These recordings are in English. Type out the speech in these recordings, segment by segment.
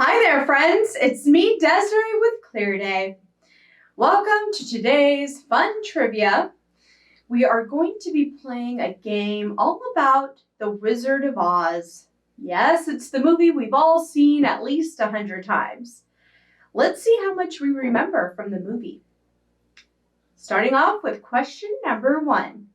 Hi there, friends. It's me, Desiree with Clearday. Welcome to today's fun trivia. We are going to be playing a game all about The Wizard of Oz. Yes, it's the movie we've all seen at least 100 times. Let's see how much we remember from the movie. Starting off with question number 1.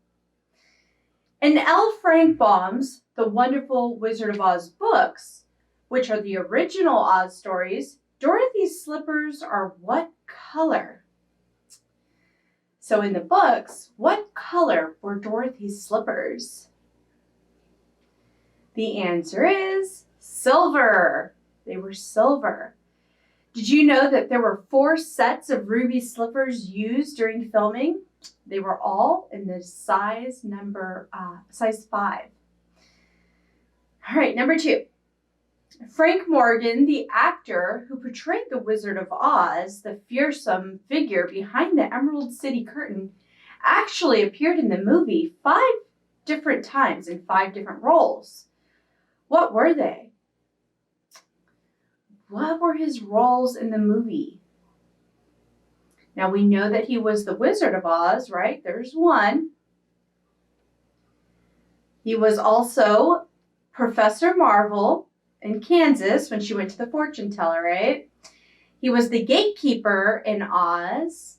In L. Frank Baum's The Wonderful Wizard of Oz books, which are the original Oz stories, Dorothy's slippers are what color? So in the books, what color were Dorothy's slippers? The answer is silver. They were silver. Did you know that there were 4 sets of ruby slippers used during filming? They were all in the size 5. All right, number 2. Frank Morgan, the actor who portrayed the Wizard of Oz, the fearsome figure behind the Emerald City curtain, actually appeared in the movie 5 different times in 5 different roles. What were they? What were his roles in the movie? Now we know that he was the Wizard of Oz, right? There's one. He was also Professor Marvel in Kansas when she went to the fortune teller, right? He was the gatekeeper in Oz.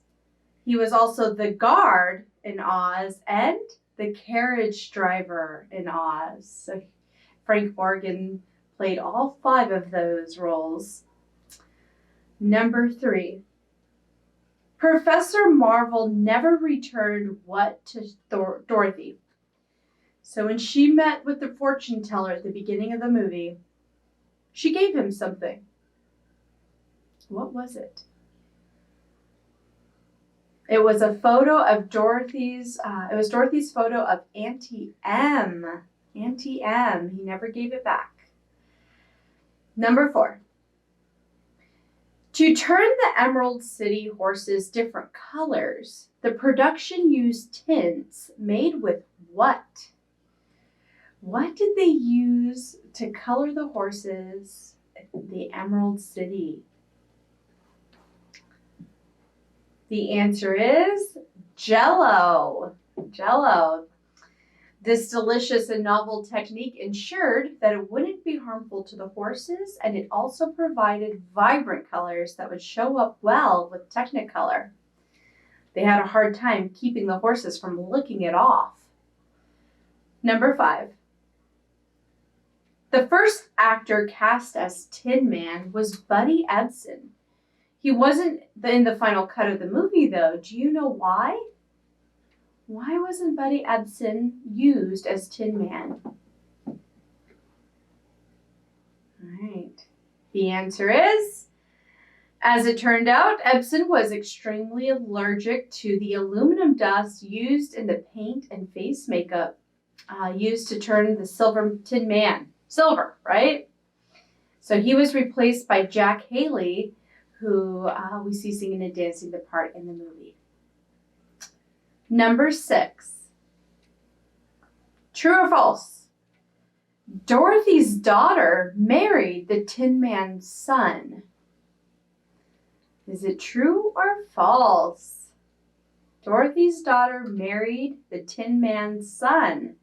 He was also the guard in Oz and the carriage driver in Oz. So Frank Morgan played all 5 of those roles. Number 3. Professor Marvel never returned what to Dorothy? So when she met with the fortune teller at the beginning of the movie, she gave him something. What was it? It was a photo of Dorothy's photo of Auntie M. Auntie M. He never gave it back. Number 4. To turn the Emerald City horses different colors, the production used tints made with what? What did they use to color the horses in the Emerald City? The answer is Jell-O. Jell-O. This delicious and novel technique ensured that it wouldn't be harmful to the horses, and it also provided vibrant colors that would show up well with Technicolor. They had a hard time keeping the horses from licking it off. Number 5. The first actor cast as Tin Man was Buddy Ebsen. He wasn't in the final cut of the movie, though. Do you know why? Why wasn't Buddy Ebsen used as Tin Man? All right. The answer is, as it turned out, Ebsen was extremely allergic to the aluminum dust used in the paint and face makeup used to turn the silver Tin Man. Silver, right? So he was replaced by Jack Haley, who we see singing and dancing the part in the movie. Number 6. True or false? Dorothy's daughter married the Tin Man's son. Is it true or false? Dorothy's daughter married the Tin Man's son.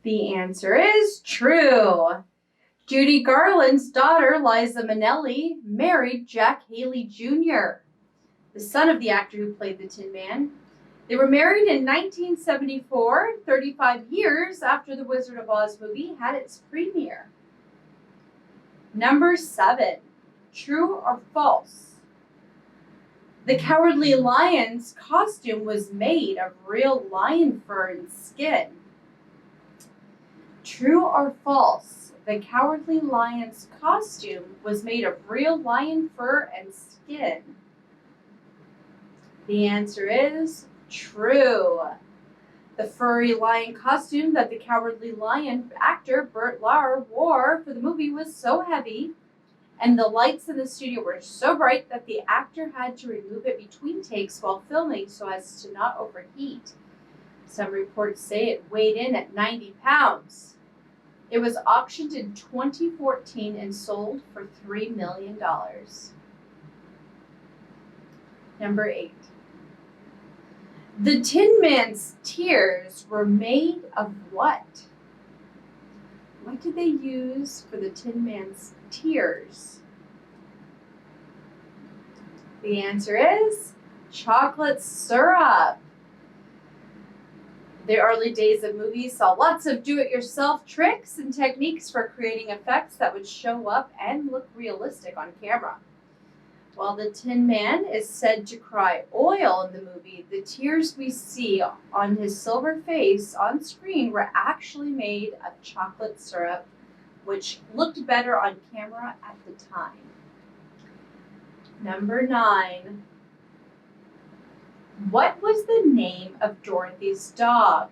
The answer is true. Judy Garland's daughter, Liza Minnelli, married Jack Haley Jr., the son of the actor who played the Tin Man. They were married in 1974, 35 years after the Wizard of Oz movie had its premiere. Number 7. True or false? The Cowardly Lion's costume was made of real lion fur and skin. True or false? The Cowardly Lion's costume was made of real lion fur and skin. The answer is true. The furry lion costume that the Cowardly Lion actor Burt Lauer wore for the movie was so heavy, and the lights in the studio were so bright that the actor had to remove it between takes while filming so as to not overheat. Some reports say it weighed in at 90 pounds. It was auctioned in 2014 and sold for $3 million. Number 8. The Tin Man's tears were made of what? What did they use for the Tin Man's tears? The answer is chocolate syrup. The early days of movies saw lots of do-it-yourself tricks and techniques for creating effects that would show up and look realistic on camera. While the Tin Man is said to cry oil in the movie, the tears we see on his silver face on screen were actually made of chocolate syrup, which looked better on camera at the time. Number 9. What was the name of Dorothy's dog?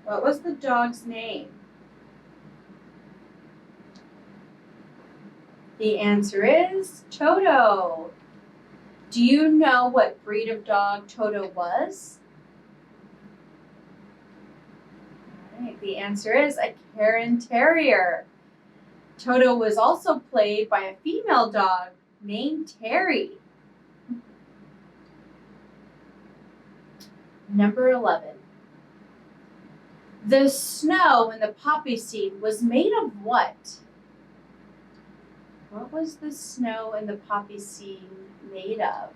What was the dog's name? The answer is Toto. Do you know what breed of dog Toto was? All right, the answer is a Cairn Terrier. Toto was also played by a female dog named Terry. Number 11. The snow in the poppy scene was made of what? What was the snow in the poppy scene made of?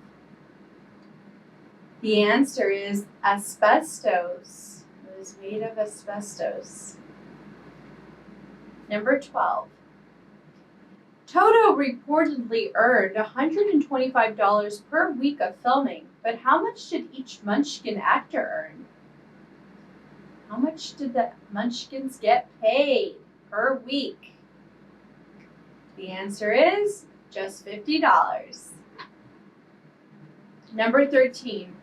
The answer is asbestos. It was made of asbestos. Number 12. Toto reportedly earned $125 per week of filming, but how much did each Munchkin actor earn? How much did the Munchkins get paid per week? The answer is just $50. Number 13.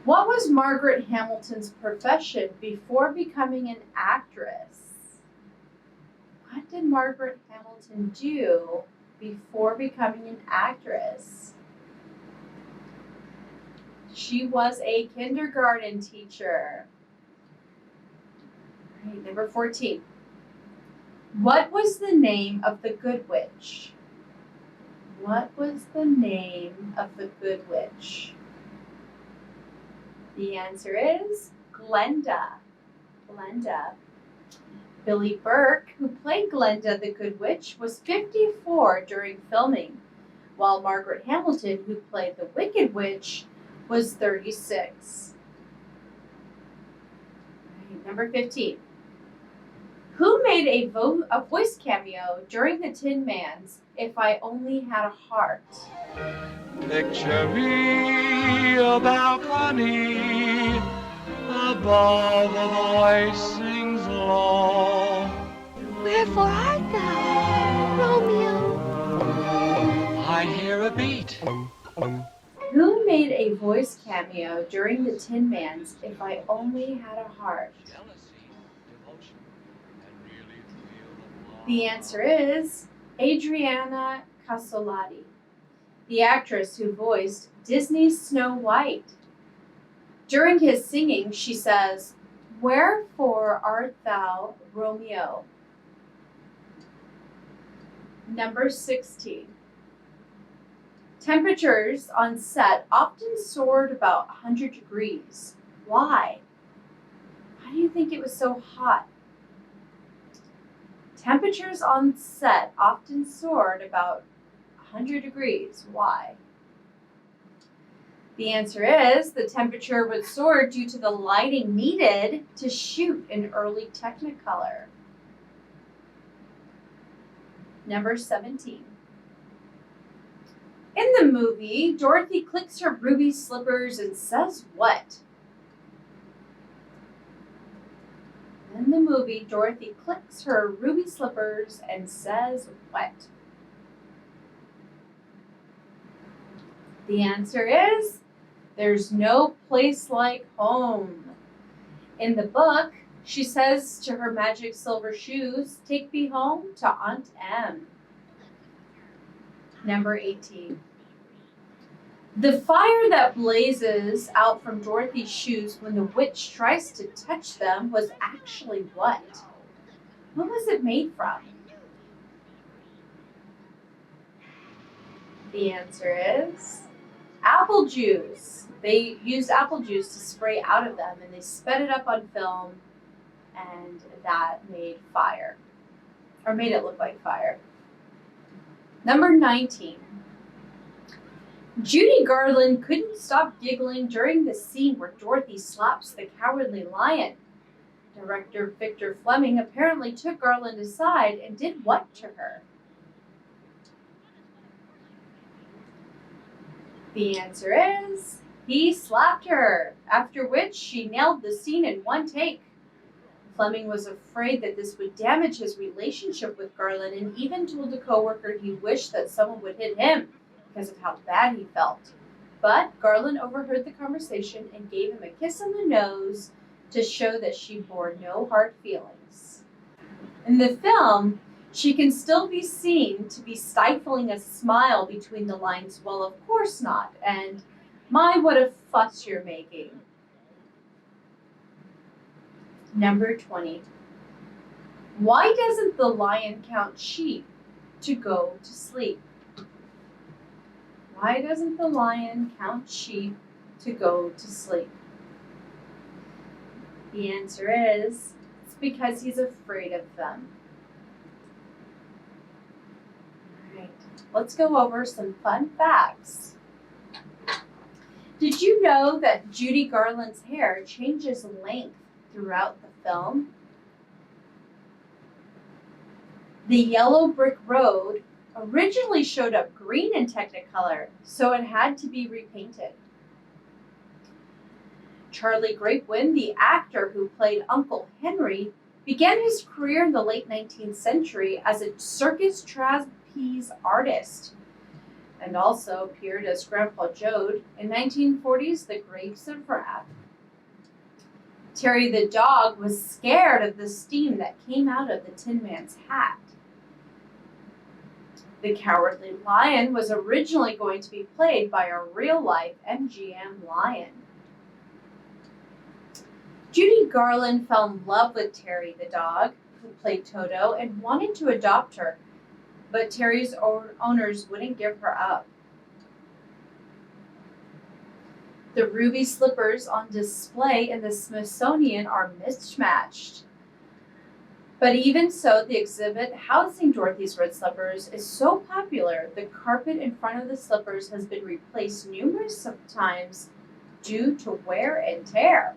What was Margaret Hamilton's profession before becoming an actress? What did Margaret Hamilton do before becoming an actress? She was a kindergarten teacher. All right, number 14. What was the name of the Good Witch? What was the name of the Good Witch? The answer is Glenda. Glenda. Billy Burke, who played Glenda the Good Witch, was 54 during filming, while Margaret Hamilton, who played the Wicked Witch, was 36. Right, number 15. Who made a voice cameo during the Tin Man's If I Only Had a Heart? Picture me a balcony, above a voice sings low. Wherefore art thou, Romeo? I hear a beat. Who made a voice cameo during the Tin Man's If I Only Had a Heart? The answer is Adriana Casolati, the actress who voiced Disney's Snow White. During his singing, she says, "Wherefore art thou, Romeo?" Number 16. Temperatures on set often soared about 100 degrees. Why? Why do you think it was so hot? Temperatures on set often soared about 100 degrees. Why? The answer is the temperature would soar due to the lighting needed to shoot in early Technicolor. Number 17. In the movie, Dorothy clicks her ruby slippers and says what? In the movie, Dorothy clicks her ruby slippers and says what? The answer is, there's no place like home. In the book, she says to her magic silver shoes, "Take me home to Aunt Em." Number 18. The fire that blazes out from Dorothy's shoes when the witch tries to touch them was actually what? What was it made from? The answer is apple juice. They used apple juice to spray out of them and they sped it up on film and that made fire, or made it look like fire. Number 19. Judy Garland couldn't stop giggling during the scene where Dorothy slaps the Cowardly Lion. Director Victor Fleming apparently took Garland aside and did what to her? The answer is he slapped her, after which she nailed the scene in one take. Fleming was afraid that this would damage his relationship with Garland and even told a coworker he wished that someone would hit him because of how bad he felt. But Garland overheard the conversation and gave him a kiss on the nose to show that she bore no hard feelings. In the film, she can still be seen to be stifling a smile between the lines, well, of course not, and my, what a fuss you're making. Number 20. Why doesn't the lion count sheep to go to sleep? Why doesn't the lion count sheep to go to sleep? The answer is it's because he's afraid of them. All right, let's go over some fun facts. Did you know that Judy Garland's hair changes length throughout the film? The yellow brick road originally showed up green in Technicolor, so it had to be repainted. Charlie Grapewin, the actor who played Uncle Henry, began his career in the late 19th century as a circus trapeze artist and also appeared as Grandpa Joad in 1940's The Grapes of Wrath. Terry the dog was scared of the steam that came out of the Tin Man's hat. The Cowardly Lion was originally going to be played by a real-life MGM lion. Judy Garland fell in love with Terry the dog, who played Toto, and wanted to adopt her, but Terry's owners wouldn't give her up. The ruby slippers on display in the Smithsonian are mismatched. But even so, the exhibit housing Dorothy's red slippers is so popular, the carpet in front of the slippers has been replaced numerous times due to wear and tear.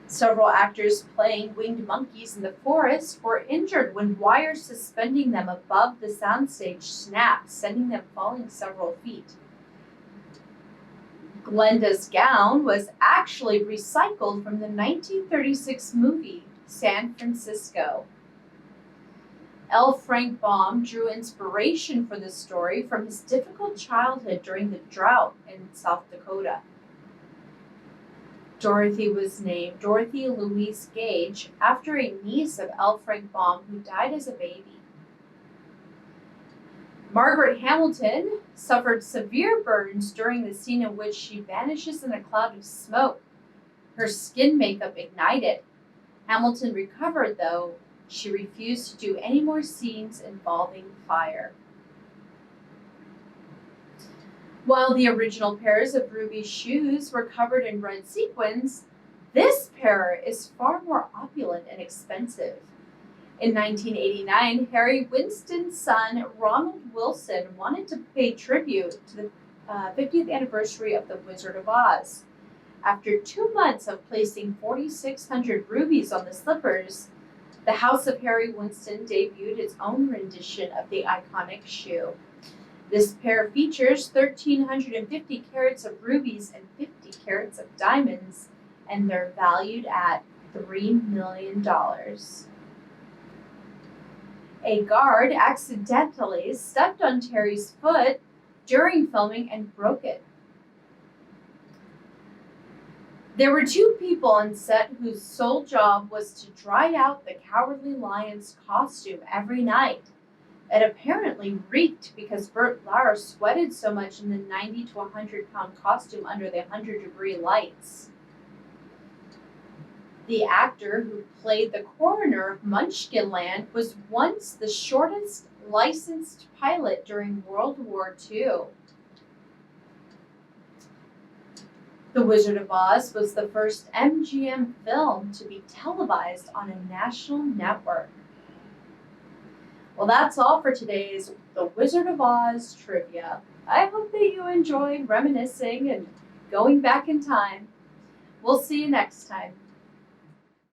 Several actors playing winged monkeys in the forest were injured when wires suspending them above the soundstage snapped, sending them falling several feet. Glenda's gown was actually recycled from the 1936 movie San Francisco. L. Frank Baum drew inspiration for this story from his difficult childhood during the drought in South Dakota. Dorothy was named Dorothy Louise Gage after a niece of L. Frank Baum who died as a baby. Margaret Hamilton suffered severe burns during the scene in which she vanishes in a cloud of smoke. Her skin makeup ignited. Hamilton recovered, though she refused to do any more scenes involving fire. While the original pairs of Ruby's shoes were covered in red sequins, this pair is far more opulent and expensive. In 1989, Harry Winston's son, Ronald Wilson, wanted to pay tribute to the 50th anniversary of The Wizard of Oz. After 2 months of placing 4,600 rubies on the slippers, the House of Harry Winston debuted its own rendition of the iconic shoe. This pair features 1,350 carats of rubies and 50 carats of diamonds, and they're valued at $3 million. A guard accidentally stepped on Terry's foot during filming and broke it. There were 2 people on set whose sole job was to dry out the Cowardly Lion's costume every night. It apparently reeked because Bert Lauer sweated so much in the 90 to 100-pound costume under the 100-degree lights. The actor who played the coroner of Munchkinland was once the shortest licensed pilot during World War II. The Wizard of Oz was the first MGM film to be televised on a national network. Well, that's all for today's The Wizard of Oz trivia. I hope that you enjoyed reminiscing and going back in time. We'll see you next time.